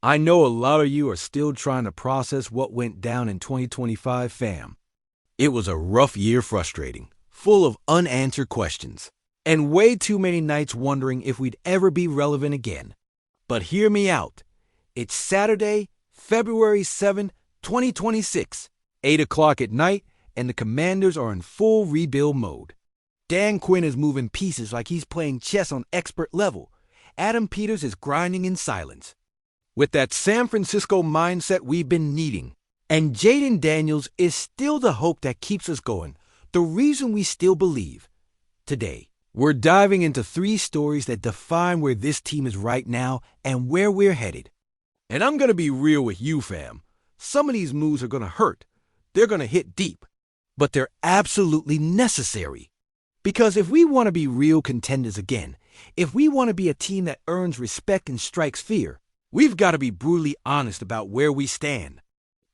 I know a lot of you are still trying to process what went down in 2025, fam. It was a rough year, frustrating, full of unanswered questions, and way too many nights wondering if we'd ever be relevant again. But hear me out. It's Saturday, February 7th, 2026, 8 o'clock at night, and the Commanders are in full rebuild mode. Dan Quinn is moving pieces like he's playing chess on expert level. Adam Peters is grinding in silence, with that San Francisco mindset we've been needing. And Jaden Daniels is still the hope that keeps us going, the reason we still believe. Today, we're diving into 3 stories that define where this team is right now and where we're headed. And I'm going to be real with you, fam. Some of these moves are going to hurt. They're going to hit deep. But they're absolutely necessary. Because if we want to be real contenders again, if we want to be a team that earns respect and strikes fear, we've got to be brutally honest about where we stand.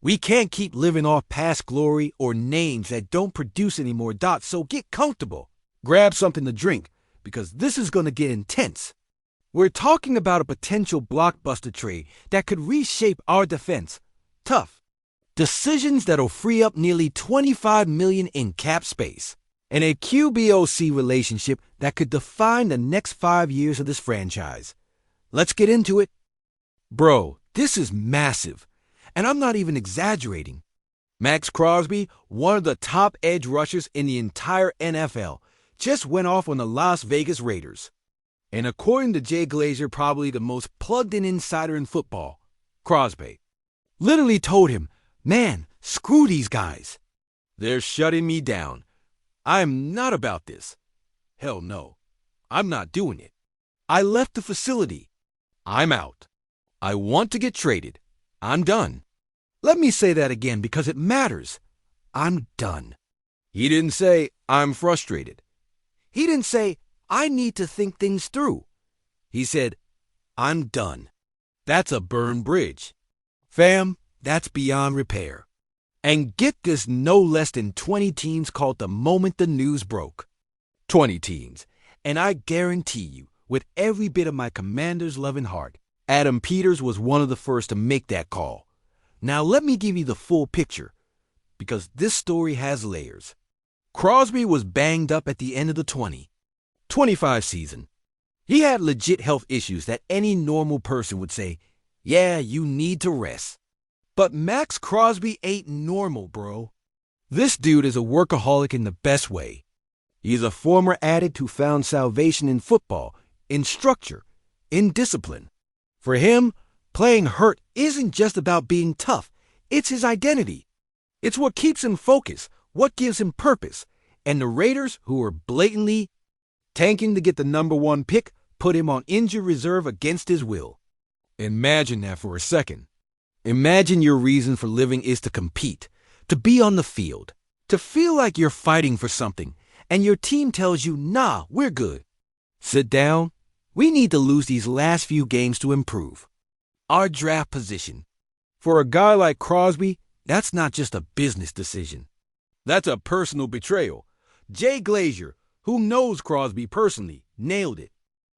We can't keep living off past glory or names that don't produce any more dots, so get comfortable. Grab something to drink, because this is going to get intense. We're talking about a potential blockbuster trade that could reshape our defense. Tough. Decisions that'll free up nearly $25 million in cap space. And a QBOC relationship that could define the next 5 years of this franchise. Let's get into it. Bro, this is massive. And I'm not even exaggerating. Max Crosby, one of the top edge rushers in the entire NFL, just went off on the Las Vegas Raiders. And according to Jay Glazer, probably the most plugged-in insider in football, Crosby literally told him, "Man, screw these guys. They're shutting me down. I'm not about this. Hell no. I'm not doing it. I left the facility. I'm out. I want to get traded. I'm done." Let me say that again because it matters. I'm done. He didn't say, "I'm frustrated." He didn't say, "I need to think things through." He said, "I'm done." That's a burned bridge. Fam, that's beyond repair. And get this, no less than 20 teams called the moment the news broke. 20 teams. And I guarantee you, with every bit of my Commander's loving heart, Adam Peters was one of the first to make that call. Now let me give you the full picture, because this story has layers. Crosby was banged up at the end of the 2025 season. He had legit health issues that any normal person would say, "Yeah, you need to rest." But Max Crosby ain't normal, bro. This dude is a workaholic in the best way. He's a former addict who found salvation in football, in structure, in discipline. For him, playing hurt isn't just about being tough. It's his identity. It's what keeps him focused, what gives him purpose. And the Raiders, who were blatantly tanking to get the #1 pick, put him on injured reserve against his will. Imagine that for a second. Imagine your reason for living is to compete, to be on the field, to feel like you're fighting for something, and your team tells you, "Nah, we're good. Sit down. We need to lose these last few games to improve our draft position." For a guy like Crosby, that's not just a business decision. That's a personal betrayal. Jay Glazer, who knows Crosby personally, nailed it.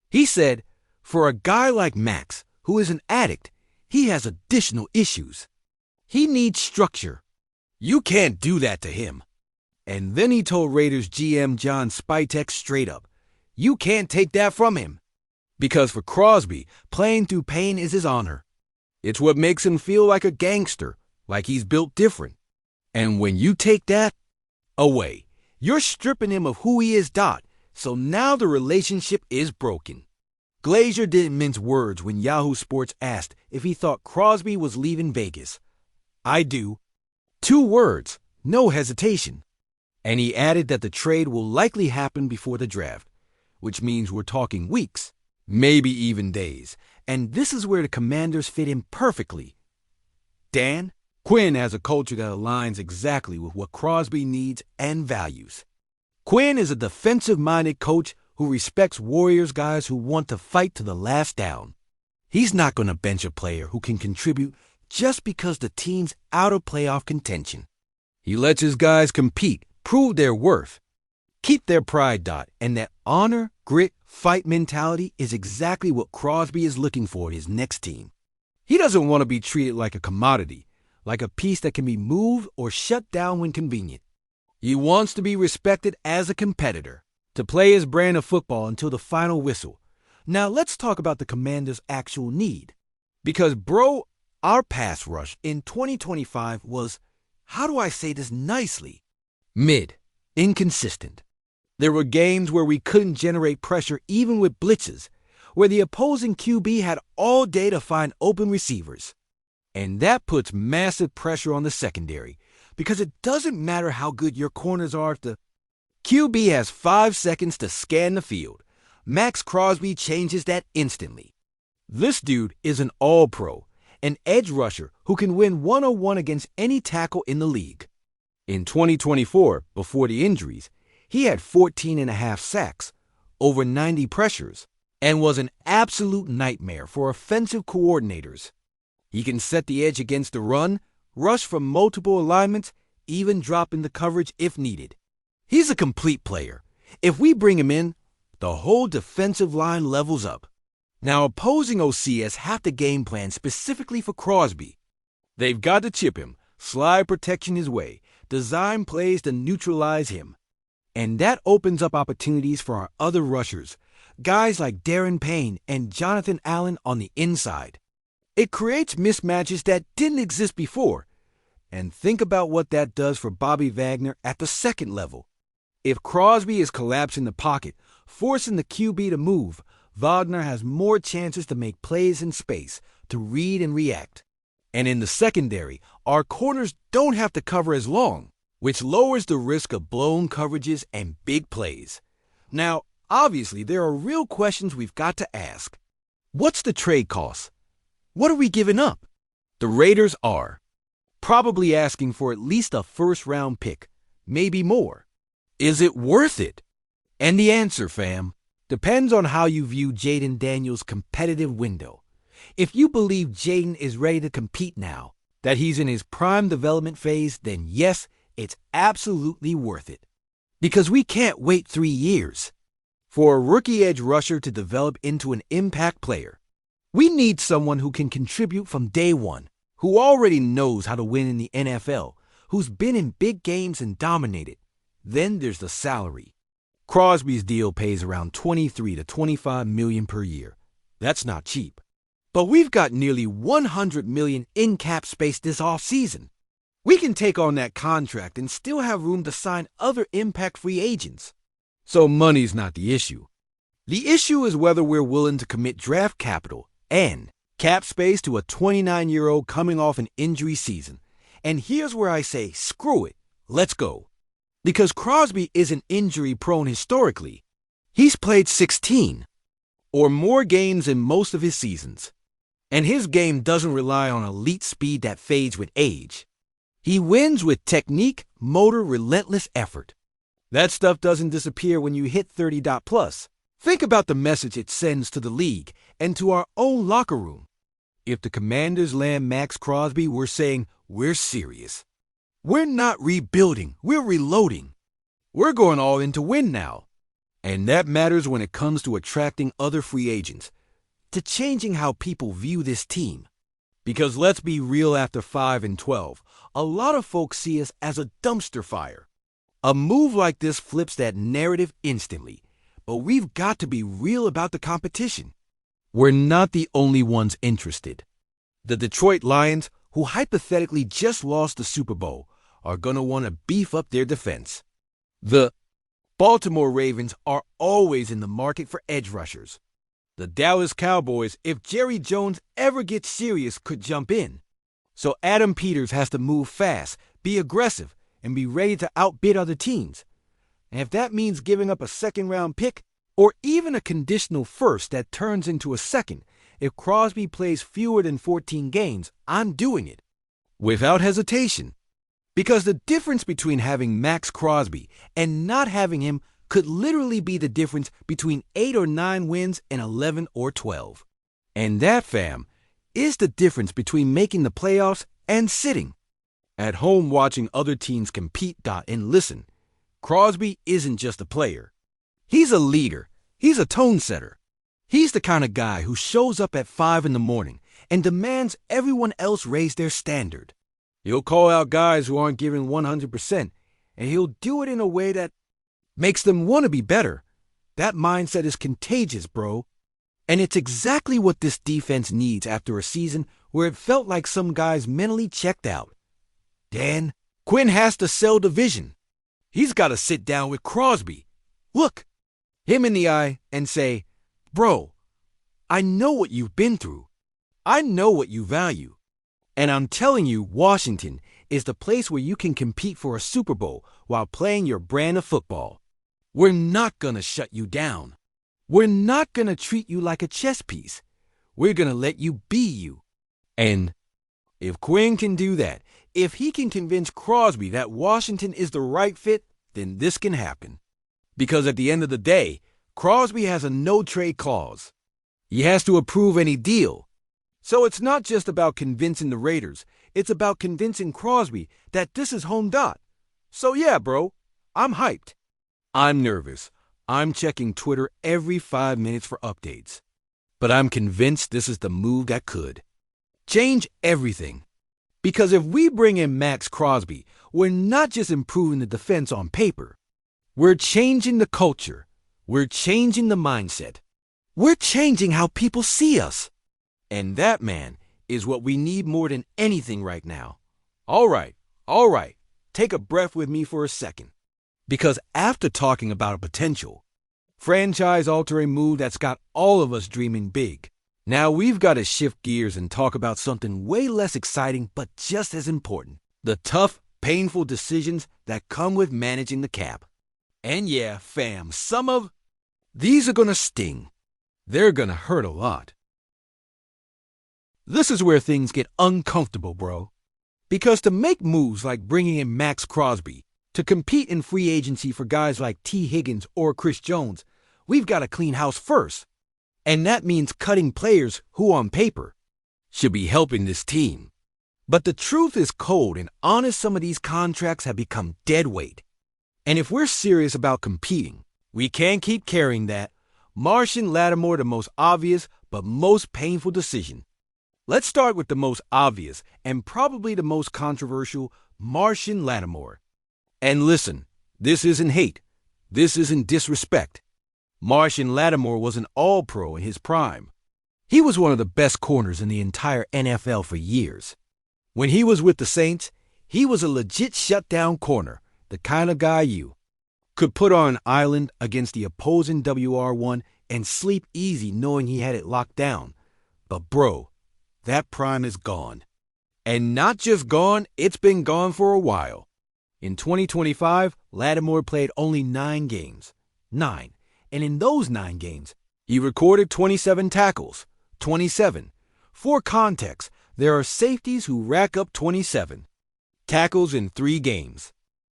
He said, for a guy like Max, who is an addict, he has additional issues. He needs structure. You can't do that to him. And then he told Raiders GM John Spytek straight up, you can't take that from him. Because for Crosby, playing through pain is his honor. It's what makes him feel like a gangster, like he's built different. And when you take that away, you're stripping him of who he is, so now the relationship is broken. Glazer didn't mince words when Yahoo Sports asked if he thought Crosby was leaving Vegas. I do. 2 words, no hesitation. And he added that the trade will likely happen before the draft, which means we're talking weeks, maybe even days. And this is where the Commanders fit in perfectly. Dan Quinn has a culture that aligns exactly with what Crosby needs and values. Quinn is a defensive-minded coach who respects Warriors guys who want to fight to the last down. He's not going to bench a player who can contribute just because the team's out of playoff contention. He lets his guys compete, prove their worth, keep their pride, and that honor, grit, fight mentality is exactly what Crosby is looking for in his next team. He doesn't want to be treated like a commodity, like a piece that can be moved or shut down when convenient. He wants to be respected as a competitor, to play his brand of football until the final whistle. Now let's talk about the Commanders' actual need. Because, bro, our pass rush in 2025 was, how do I say this nicely? Mid. Inconsistent. There were games where we couldn't generate pressure even with blitzes, where the opposing QB had all day to find open receivers. And that puts massive pressure on the secondary, because it doesn't matter how good your corners are if the QB has 5 seconds to scan the field. Max Crosby changes that instantly. This dude is an all-pro, an edge rusher who can win one-on-one against any tackle in the league. In 2024, before the injuries, he had 14.5 sacks, over 90 pressures, and was an absolute nightmare for offensive coordinators. He can set the edge against the run, rush from multiple alignments, even drop into coverage if needed. He's a complete player. If we bring him in, the whole defensive line levels up. Now, opposing OCS have to game plan specifically for Crosby. They've got to chip him, slide protection his way, design plays to neutralize him. And that opens up opportunities for our other rushers, guys like Darren Payne and Jonathan Allen on the inside. It creates mismatches that didn't exist before. And think about what that does for Bobby Wagner at the second level. If Crosby is collapsing the pocket, forcing the QB to move, Wagner has more chances to make plays in space, to read and react. And in the secondary, our corners don't have to cover as long, which lowers the risk of blown coverages and big plays. Now, obviously, there are real questions we've got to ask. What's the trade cost? What are we giving up? The Raiders are probably asking for at least a first-round pick, maybe more. Is it worth it? And the answer, fam, depends on how you view Jaden Daniels' competitive window. If you believe Jaden is ready to compete now, that he's in his prime development phase, then yes, it's absolutely worth it. Because we can't wait 3 years for a rookie edge rusher to develop into an impact player. We need someone who can contribute from day one, who already knows how to win in the NFL, who's been in big games and dominated. Then there's the salary. Crosby's deal pays around $23 to $25 million per year. That's not cheap. But we've got nearly $100 million in cap space this offseason. We can take on that contract and still have room to sign other impact free agents. So money's not the issue. The issue is whether we're willing to commit draft capital and cap space to a 29-year-old coming off an injury season. And here's where I say, screw it, let's go. Because Crosby isn't injury-prone historically. He's played 16 or more games in most of his seasons. And his game doesn't rely on elite speed that fades with age. He wins with technique, motor, relentless effort. That stuff doesn't disappear when you hit 30+. Think about the message it sends to the league and to our own locker room. If the Commanders land Max Crosby, we're saying we're serious. We're not rebuilding, we're reloading. We're going all in to win now. And that matters when it comes to attracting other free agents, to changing how people view this team. Because let's be real, after 5-12, a lot of folks see us as a dumpster fire. A move like this flips that narrative instantly. But we've got to be real about the competition. We're not the only ones interested. The Detroit Lions, who hypothetically just lost the Super Bowl, are going to want to beef up their defense. The Baltimore Ravens are always in the market for edge rushers. The Dallas Cowboys, if Jerry Jones ever gets serious, could jump in. So Adam Peters has to move fast, be aggressive, and be ready to outbid other teams. And if that means giving up a second-round pick, or even a conditional first that turns into a second, if Crosby plays fewer than 14 games, I'm doing it. Without hesitation. Because the difference between having Max Crosby and not having him could literally be the difference between 8 or 9 wins and 11 or 12. And that, fam, is the difference between making the playoffs and sitting. At home watching other teams compete, and listen, Crosby isn't just a player. He's a leader. He's a tone setter. He's the kind of guy who shows up at 5 in the morning and demands everyone else raise their standard. He'll call out guys who aren't giving 100%, and he'll do it in a way that makes them want to be better. That mindset is contagious, bro. And it's exactly what this defense needs after a season where it felt like some guys mentally checked out. Dan, Quinn has to sell the vision. He's got to sit down with Crosby, look him in the eye, and say, "Bro, I know what you've been through. I know what you value. And I'm telling you, Washington is the place where you can compete for a Super Bowl while playing your brand of football. We're not going to shut you down. We're not going to treat you like a chess piece. We're going to let you be you." And if Quinn can do that, if he can convince Crosby that Washington is the right fit, then this can happen. Because at the end of the day, Crosby has a no-trade clause. He has to approve any deal. So it's not just about convincing the Raiders. It's about convincing Crosby that this is home dot. So yeah, bro, I'm hyped. I'm nervous. I'm checking Twitter every 5 minutes for updates. But I'm convinced this is the move that could change everything. Because if we bring in Max Crosby, we're not just improving the defense on paper. We're changing the culture. We're changing the mindset. We're changing how people see us. And that, man, is what we need more than anything right now. All right. Take a breath with me for a second. Because after talking about a potential franchise-altering move that's got all of us dreaming big, now we've got to shift gears and talk about something way less exciting but just as important. The tough, painful decisions that come with managing the cap. And yeah, fam, some of these are going to sting. They're going to hurt a lot. This is where things get uncomfortable, bro. Because to make moves like bringing in Max Crosby, to compete in free agency for guys like T. Higgins or Chris Jones, we've got to clean house first. And that means cutting players who, on paper, should be helping this team. But the truth is cold and honest, some of these contracts have become dead weight. And if we're serious about competing, we can't keep carrying that. Martian Lattimore, the most obvious but most painful decision. Let's start with the most obvious and probably the most controversial, Martian Lattimore. And listen, this isn't hate. This isn't disrespect. Martian Lattimore was an all-pro in his prime. He was one of the best corners in the entire NFL for years. When he was with the Saints, he was a legit shutdown corner, the kind of guy you could put on an island against the opposing WR1 and sleep easy knowing he had it locked down. But bro, that prime is gone. And not just gone, it's been gone for a while. In 2025, Lattimore played only 9 games. 9. And in those 9 games, he recorded 27 tackles. 27. For context, there are safeties who rack up 27 tackles in 3 games.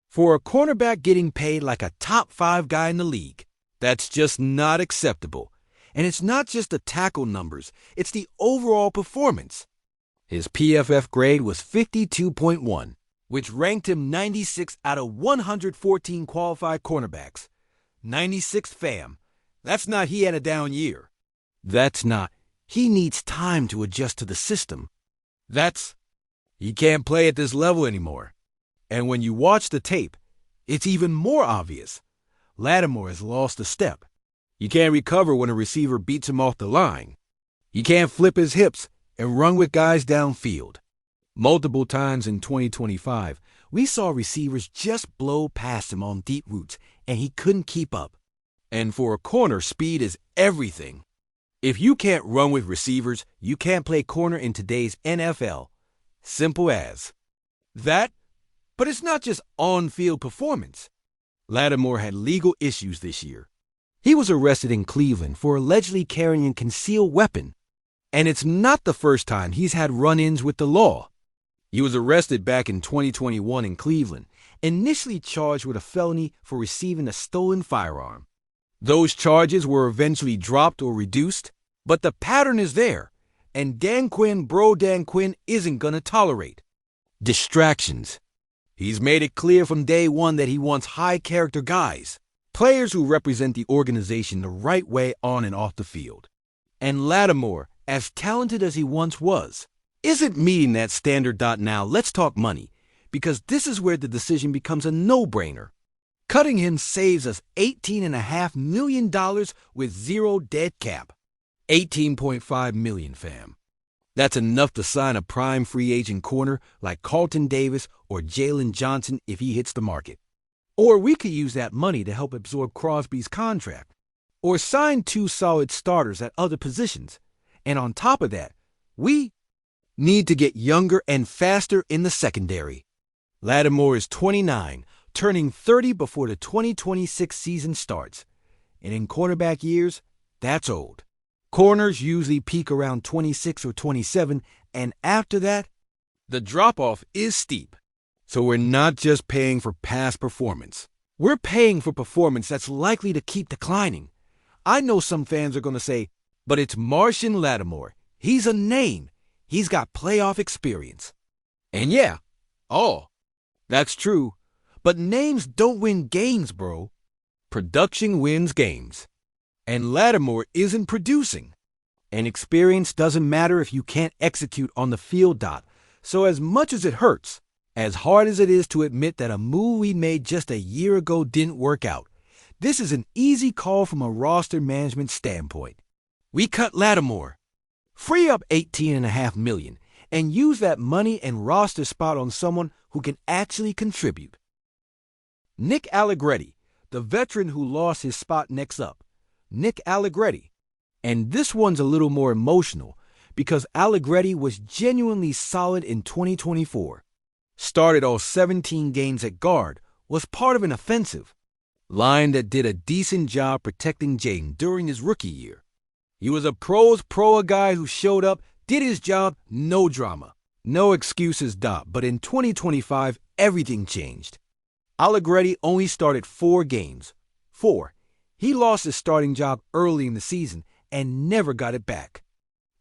For a cornerback getting paid like a top 5 guy in the league, that's just not acceptable. And it's not just the tackle numbers, it's the overall performance. His PFF grade was 52.1, which ranked him 96 out of 114 qualified cornerbacks. 96, fam. That's not he had a down year. That's not he needs time to adjust to the system. That's he can't play at this level anymore. And when you watch the tape, it's even more obvious. Lattimore has lost a step. He can't recover when a receiver beats him off the line. He can't flip his hips and run with guys downfield. Multiple times in 2025, we saw receivers just blow past him on deep routes, and he couldn't keep up. And for a corner, speed is everything. If you can't run with receivers, you can't play corner in today's NFL. Simple as that. But it's not just on-field performance. Lattimore had legal issues this year. He was arrested in Cleveland for allegedly carrying a concealed weapon. And it's not the first time he's had run-ins with the law. He was arrested back in 2021 in Cleveland, initially charged with a felony for receiving a stolen firearm. Those charges were eventually dropped or reduced, but the pattern is there, and Dan Quinn isn't gonna tolerate distractions. He's made it clear from day one that he wants high-character guys, players who represent the organization the right way on and off the field. And Lattimore as talented as he once was, isn't meeting that standard. Now let's talk money, because this is where the decision becomes a no-brainer. Cutting him saves us $18.5 million with zero dead cap. $18.5 million, fam. That's enough to sign a prime free agent corner like Carlton Davis or Jalen Johnson if he hits the market. Or we could use that money to help absorb Crosby's contract, or sign two solid starters at other positions. And on top of that, we need to get younger and faster in the secondary. Lattimore is 29, turning 30 before the 2026 season starts. And in cornerback years, that's old. Corners usually peak around 26 or 27, and after that, the drop-off is steep. So we're not just paying for past performance. We're paying for performance that's likely to keep declining. I know some fans are going to say, but it's Martian Lattimore. He's a name. He's got playoff experience. And yeah, that's true. But names don't win games, bro. Production wins games. And Lattimore isn't producing. And experience doesn't matter if you can't execute on the field. So as much as it hurts, as hard as it is to admit that a move we made just a year ago didn't work out, this is an easy call from a roster management standpoint. We cut Lattimore, free up $18.5 million, and use that money and roster spot on someone who can actually contribute. Nick Allegretti, the veteran who lost his spot next up. Nick Allegretti. And this one's a little more emotional because Allegretti was genuinely solid in 2024. Started all 17 games at guard, was part of an offensive line that did a decent job protecting Jaden during his rookie year. He was a pro's pro, a guy who showed up, did his job, no drama. No excuses. But in 2025, everything changed. Allegretti only started 4 games. 4. He lost his starting job early in the season and never got it back.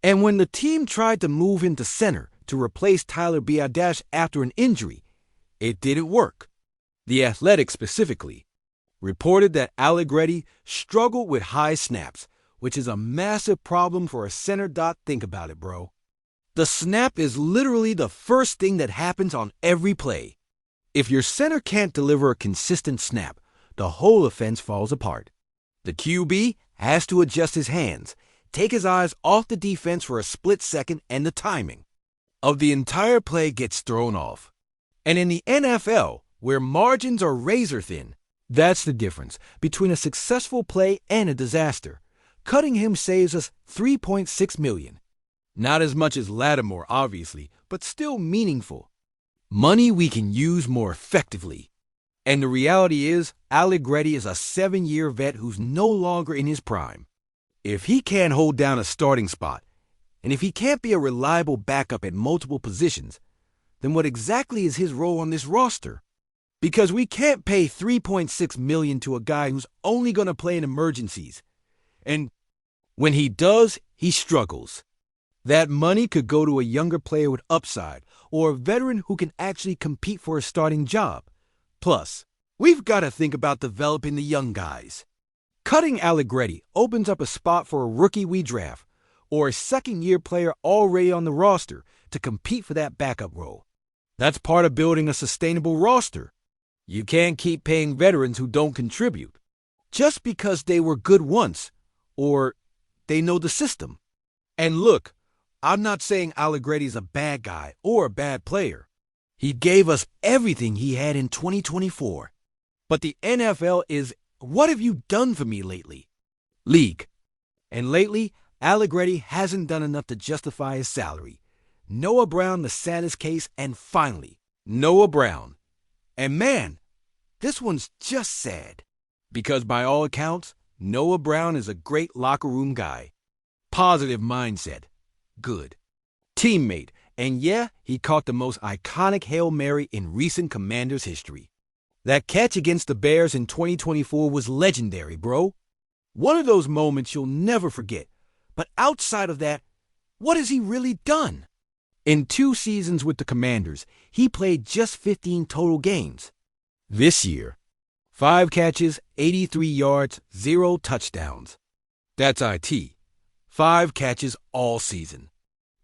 And when the team tried to move him to center to replace Tyler Biadasz after an injury, it didn't work. The Athletic specifically reported that Allegretti struggled with high snaps, which is a massive problem for a center. Think about it, bro. The snap is literally the first thing that happens on every play. If your center can't deliver a consistent snap, the whole offense falls apart. The QB has to adjust his hands, take his eyes off the defense for a split second, and the timing of the entire play gets thrown off. And in the NFL, where margins are razor thin, that's the difference between a successful play and a disaster. Cutting him saves us $3.6 million. Not as much as Lattimore, obviously, but still meaningful. Money we can use more effectively. And the reality is, Allegretti is a 7-year vet who's no longer in his prime. If he can't hold down a starting spot, and if he can't be a reliable backup at multiple positions, then what exactly is his role on this roster? Because we can't pay $3.6 million to a guy who's only going to play in emergencies. And when he does, he struggles. That money could go to a younger player with upside, or a veteran who can actually compete for a starting job. Plus, we've got to think about developing the young guys. Cutting Allegretti opens up a spot for a rookie we draft, or a second-year player already on the roster to compete for that backup role. That's part of building a sustainable roster. You can't keep paying veterans who don't contribute just because they were good once, or they know the system. And look, I'm not saying Allegretti's a bad guy or a bad player. He gave us everything he had in 2024. But the NFL is, what have you done for me lately? League. And lately, Allegretti hasn't done enough to justify his salary. Noah Brown, the saddest case, and finally, Noah Brown. And man, this one's just sad. Because by all accounts, Noah Brown is a great locker room guy. Positive mindset. Good. Teammate. And yeah, he caught the most iconic Hail Mary in recent Commanders history. That catch against the Bears in 2024 was legendary, bro. One of those moments you'll never forget. But outside of that, what has he really done? In 2 seasons with the Commanders, he played just 15 total games. This year, 5 catches, 83 yards, 0 touchdowns. That's IT. 5 catches all season.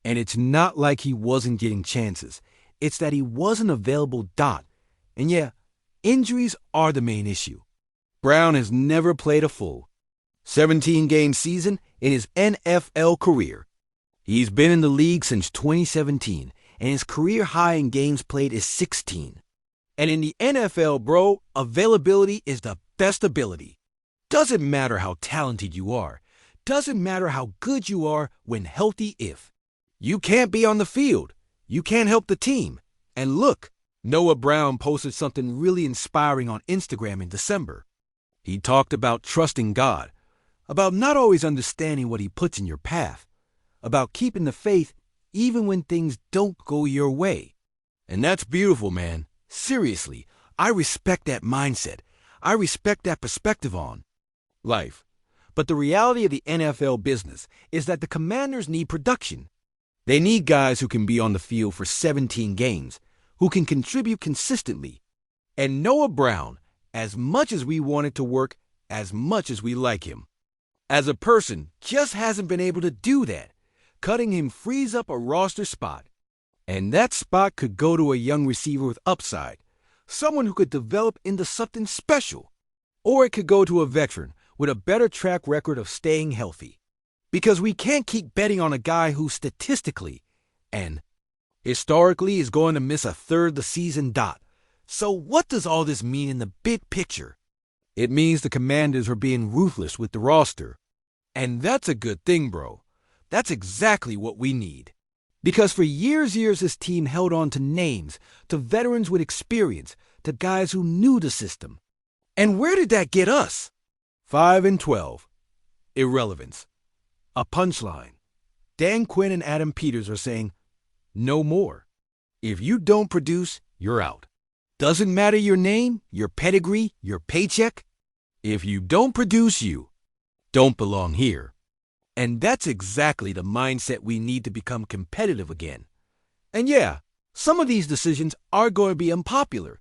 And it's not like he wasn't getting chances. It's that he wasn't available. And yeah, injuries are the main issue. Brown has never played a full 17-game season in his NFL career. He's been in the league since 2017, and his career high in games played is 16. And in the NFL, bro, availability is the best ability. Doesn't matter how talented you are. Doesn't matter how good you are when healthy. If you can't be on the field, you can't help the team. And look, Noah Brown posted something really inspiring on Instagram in December. He talked about trusting God, about not always understanding what he puts in your path, about keeping the faith even when things don't go your way. And that's beautiful, man. Seriously, I respect that mindset. I respect that perspective on life. But the reality of the NFL business is that the Commanders need production. They need guys who can be on the field for 17 games, who can contribute consistently. And Noah Brown, as much as we want it to work, as much as we like him, as a person, just hasn't been able to do that. Cutting him frees up a roster spot. And that spot could go to a young receiver with upside, someone who could develop into something special. Or it could go to a veteran with a better track record of staying healthy. Because we can't keep betting on a guy who statistically and historically is going to miss a third of the season. So what does all this mean in the big picture? It means the Commanders are being ruthless with the roster. And that's a good thing, bro. That's exactly what we need. Because for years this team held on to names, to veterans with experience, to guys who knew the system. And where did that get us? 5-12. Irrelevance. A punchline. Dan Quinn and Adam Peters are saying, no more. If you don't produce, you're out. Doesn't matter your name, your pedigree, your paycheck. If you don't produce, you don't belong here. And that's exactly the mindset we need to become competitive again. And yeah, some of these decisions are going to be unpopular.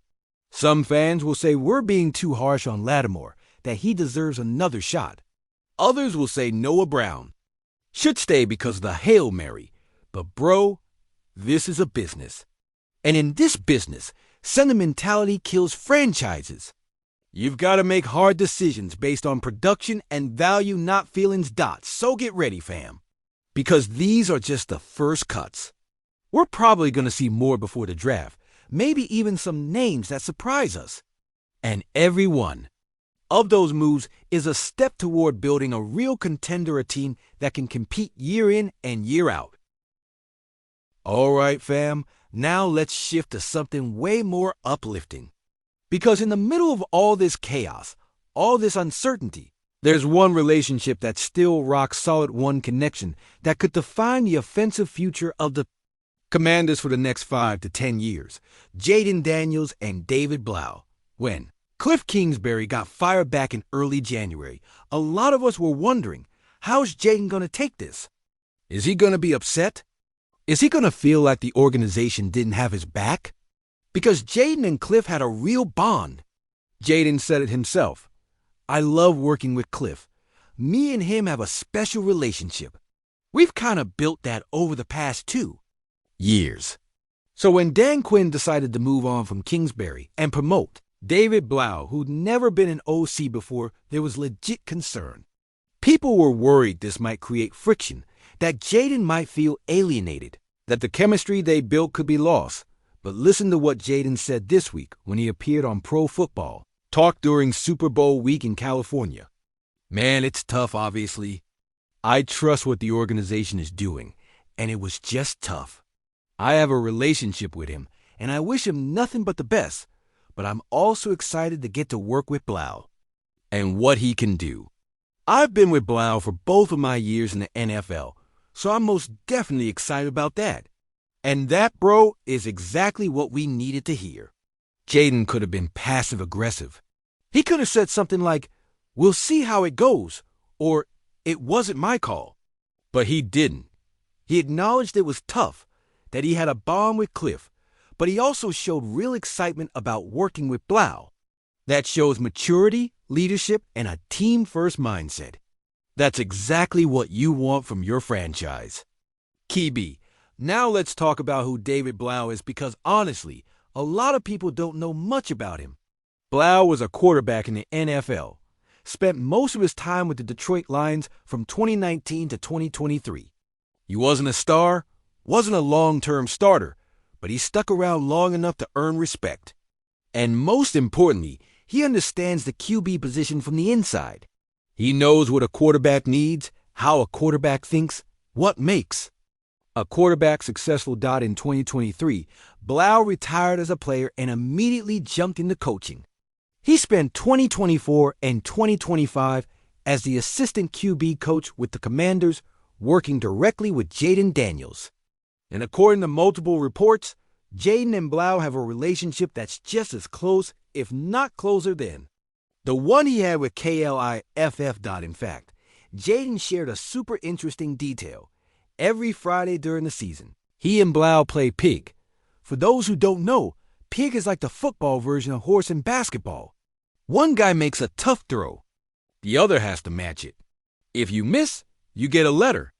Some fans will say we're being too harsh on Lattimore, that he deserves another shot. Others will say Noah Brown should stay because of the Hail Mary. But bro, this is a business. And in this business, sentimentality kills franchises. You've got to make hard decisions based on production and value, not feelings. So get ready, fam. Because these are just the first cuts. We're probably going to see more before the draft, maybe even some names that surprise us. And every one of those moves is a step toward building a real contender, a team that can compete year in and year out. All right, fam, now let's shift to something way more uplifting. Because in the middle of all this chaos, all this uncertainty, there's one relationship that's still rock solid, one connection that could define the offensive future of the Commanders for the next 5 to 10 years. Jayden Daniels and David Blau. When Cliff Kingsbury got fired back in early January, a lot of us were wondering, how's Jayden going to take this? Is he going to be upset? Is he going to feel like the organization didn't have his back? Because Jayden and Cliff had a real bond. Jayden said it himself. I love working with Cliff. Me and him have a special relationship. We've kind of built that over the past 2 years. So when Dan Quinn decided to move on from Kingsbury and promote David Blau, who'd never been an OC before, there was legit concern. People were worried this might create friction, that Jayden might feel alienated, that the chemistry they built could be lost. But listen to what Jayden said this week when he appeared on Pro Football Talk during Super Bowl week in California. Man, it's tough, obviously. I trust what the organization is doing, and it was just tough. I have a relationship with him, and I wish him nothing but the best, but I'm also excited to get to work with Blau and what he can do. I've been with Blau for both of my years in the NFL, so I'm most definitely excited about that. And that, bro, is exactly what we needed to hear. Jayden could have been passive-aggressive. He could have said something like, we'll see how it goes, or it wasn't my call. But he didn't. He acknowledged it was tough, that he had a bond with Cliff, but he also showed real excitement about working with Blau. That shows maturity, leadership, and a team-first mindset. That's exactly what you want from your franchise. Key, now let's talk about who David Blau is because honestly, a lot of people don't know much about him. Blau was a quarterback in the NFL, spent most of his time with the Detroit Lions from 2019 to 2023. He wasn't a star, wasn't a long-term starter, but he stuck around long enough to earn respect. And most importantly, he understands the QB position from the inside. He knows what a quarterback needs, how a quarterback thinks, what makes. A quarterback successful. In 2023, Blau retired as a player and immediately jumped into coaching. He spent 2024 and 2025 as the assistant QB coach with the Commanders, working directly with Jayden Daniels. And according to multiple reports, Jayden and Blau have a relationship that's just as close, if not closer than the one he had with KLIFF. In fact, Jayden shared a super interesting detail. Every Friday during the season, he and Blau play pig. For those who don't know, pig is like the football version of horse in basketball. One guy makes a tough throw. The other has to match it. If you miss, you get a letter.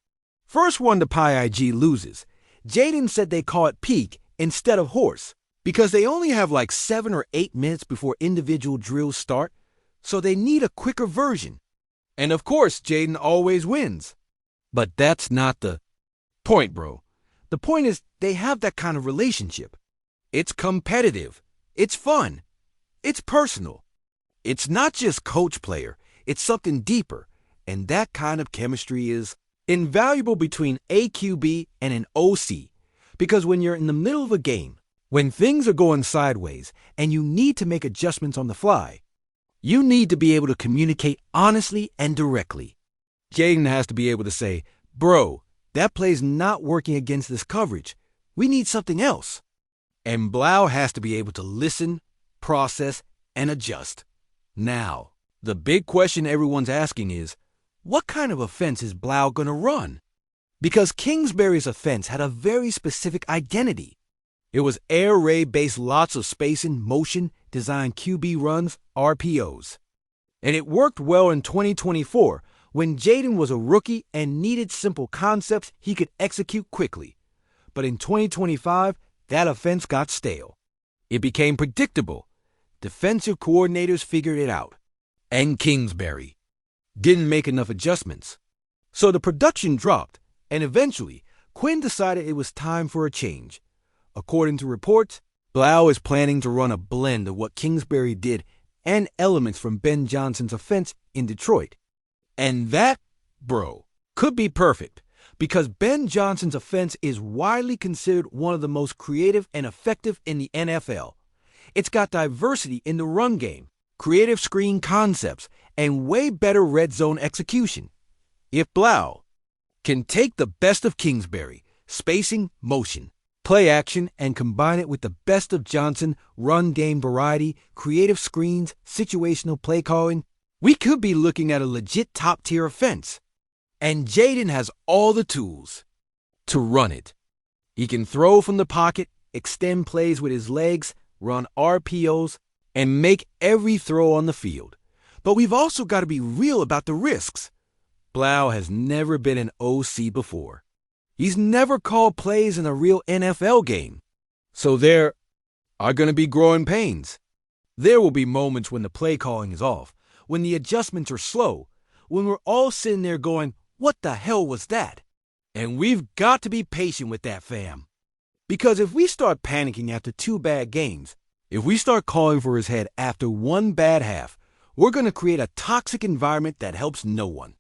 First one to PIG loses. Jayden said they call it pig instead of horse because they only have like 7 or 8 minutes before individual drills start, so they need a quicker version. And of course, Jayden always wins. But that's not the point, bro. The point is they have that kind of relationship. It's competitive. It's fun. It's personal. It's not just coach-player. It's something deeper. And that kind of chemistry is invaluable between a QB and an OC. Because when you're in the middle of a game, when things are going sideways and you need to make adjustments on the fly, you need to be able to communicate honestly and directly. Jayden has to be able to say, bro, that play's not working against this coverage. We need something else. And Blau has to be able to listen, process, and adjust. Now, the big question everyone's asking is, what kind of offense is Blau going to run? Because Kingsbury's offense had a very specific identity. It was air raid-based, lots of spacing, motion, designed QB runs, RPOs. And it worked well in 2024 when Jayden was a rookie and needed simple concepts he could execute quickly. But in 2025, that offense got stale. It became predictable. Defensive coordinators figured it out. And Kingsbury didn't make enough adjustments. So the production dropped, and eventually, Quinn decided it was time for a change. According to reports, Blau is planning to run a blend of what Kingsbury did and elements from Ben Johnson's offense in Detroit. And that, bro, could be perfect because Ben Johnson's offense is widely considered one of the most creative and effective in the NFL. It's got diversity in the run game, creative screen concepts, and way better red zone execution. If Blau can take the best of Kingsbury, spacing, motion, play action, and combine it with the best of Johnson, run game variety, creative screens, situational play calling, we could be looking at a legit top-tier offense. And Jayden has all the tools to run it. He can throw from the pocket, extend plays with his legs, run RPOs, and make every throw on the field. But we've also got to be real about the risks. Blau has never been an OC before. He's never called plays in a real NFL game. So there are going to be growing pains. There will be moments when the play calling is off, when the adjustments are slow, when we're all sitting there going, what the hell was that? And we've got to be patient with that, fam. Because if we start panicking after 2 bad games, if we start calling for his head after 1 bad half, we're going to create a toxic environment that helps no one.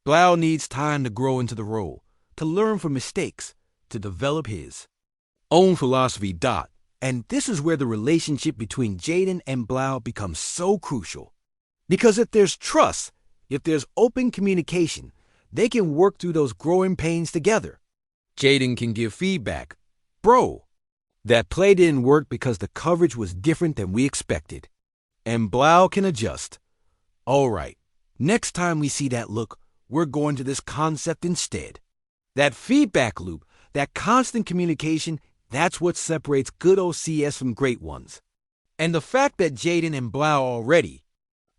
Blau needs time to grow into the role, to learn from mistakes, to develop his own philosophy. And this is where the relationship between Jayden and Blau becomes so crucial. Because if there's trust, if there's open communication, they can work through those growing pains together. Jayden can give feedback. Bro, that play didn't work because the coverage was different than we expected. And Blau can adjust. All right, next time we see that look, we're going to this concept instead. That feedback loop, that constant communication, that's what separates good OCS from great ones. And the fact that Jayden and Blau already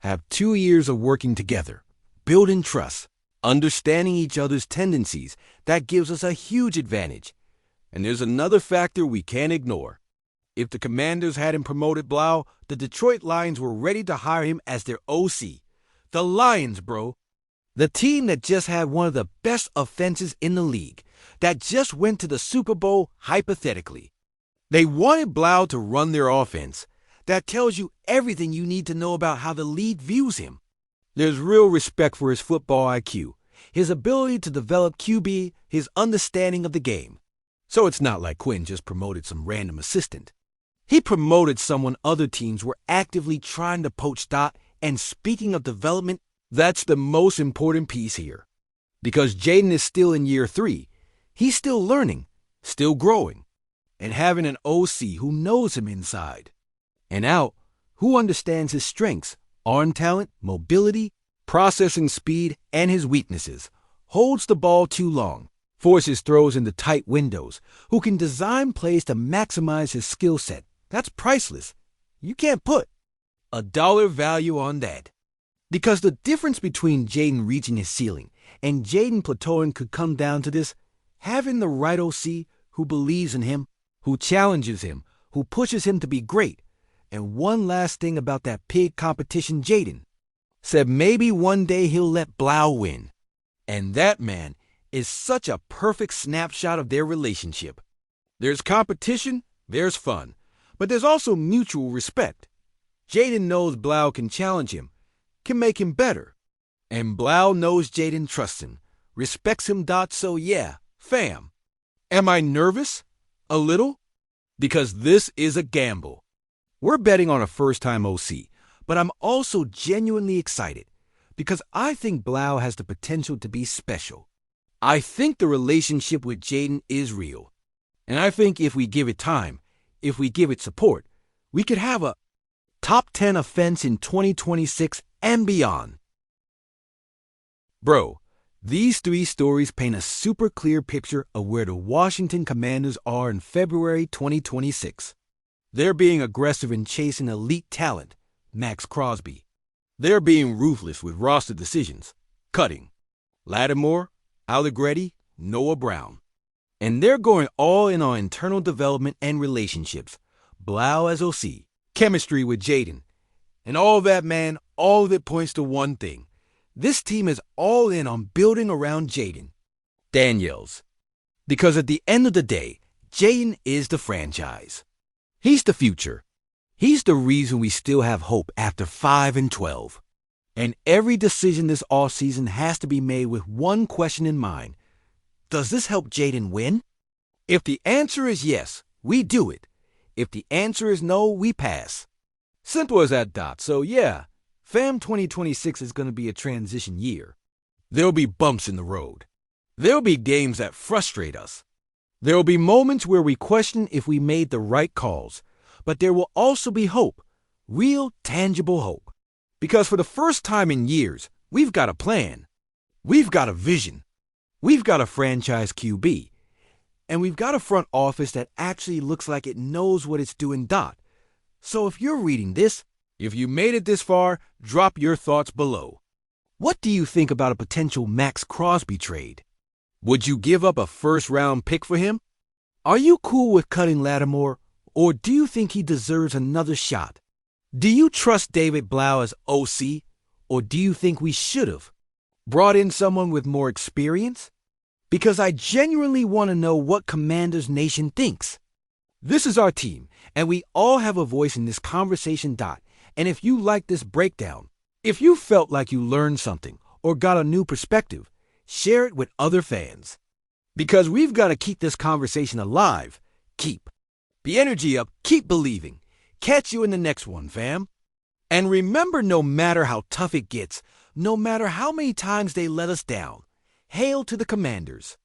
have 2 years of working together, building trust, Understanding each other's tendencies, that gives us a huge advantage. And there's another factor we can't ignore. If the Commanders hadn't promoted Blau, the Detroit Lions were ready to hire him as their OC. The Lions, bro. The team that just had one of the best offenses in the league, that just went to the Super Bowl hypothetically. They wanted Blau to run their offense. That tells you everything you need to know about how the league views him. There's real respect for his football IQ, his ability to develop QB, his understanding of the game. So it's not like Quinn just promoted some random assistant. He promoted someone other teams were actively trying to poach. And speaking of development, that's the most important piece here. Because Jayden is still in year 3, he's still learning, still growing, and having an OC who knows him inside and out, who understands his strengths, arm talent, mobility, processing speed, and his weaknesses, holds the ball too long, forces throws into tight windows, who can design plays to maximize his skill set. That's priceless. You can't put a dollar value on that. Because the difference between Jayden reaching his ceiling and Jayden plateauing could come down to this: having the right OC who believes in him, who challenges him, who pushes him to be great. And one last thing about that pig competition, Jayden said maybe one day he'll let Blau win. And that, man, is such a perfect snapshot of their relationship. There's competition, there's fun, but there's also mutual respect. Jayden knows Blau can challenge him, can make him better. And Blau knows Jayden trusts him, respects him. So yeah, fam. Am I nervous? A little? Because this is a gamble. We're betting on a first-time OC, but I'm also genuinely excited because I think Blau has the potential to be special. I think the relationship with Jayden is real. And I think if we give it time, if we give it support, we could have a top 10 offense in 2026 and beyond. Bro, these 3 stories paint a super clear picture of where the Washington Commanders are in February 2026. They're being aggressive in chasing elite talent, Max Crosby. They're being ruthless with roster decisions, cutting LATTIMORE, Allegretti, Noah Brown. And they're going all in on internal development and relationships, Blau as OC, chemistry with Jayden. And all that, man, all of it points to one thing. This team is all in on building around Jayden Daniels. Because at the end of the day, Jayden is the franchise. He's the future. He's the reason we still have hope after 5-12. And every decision this offseason has to be made with one question in mind. Does this help Jayden win? If the answer is yes, we do it. If the answer is no, we pass. Simple as that. So yeah, fam, 2026 is going to be a transition year. There'll be bumps in the road. There'll be games that frustrate us. There'll be moments where we question if we made the right calls. But there will also be hope, real, tangible hope. Because for the first time in years, we've got a plan. We've got a vision. We've got a franchise QB. And we've got a front office that actually looks like it knows what it's doing. So if you're reading this, if you made it this far, drop your thoughts below. What do you think about a potential Max Crosby trade? Would you give up a first-round pick for him? Are you cool with cutting LATTIMORE, or do you think he deserves another shot? Do you trust David Blau as OC, or do you think we should have brought in someone with more experience? Because I genuinely want to know what Commanders Nation thinks. This is our team, and we all have a voice in this conversation. And if you like this breakdown, if you felt like you learned something or got a new perspective, share it with other fans. Because we've got to keep this conversation alive. Keep the energy up, keep believing. Catch you in the next one, fam. And remember, no matter how tough it gets, no matter how many times they let us down, hail to the Commanders.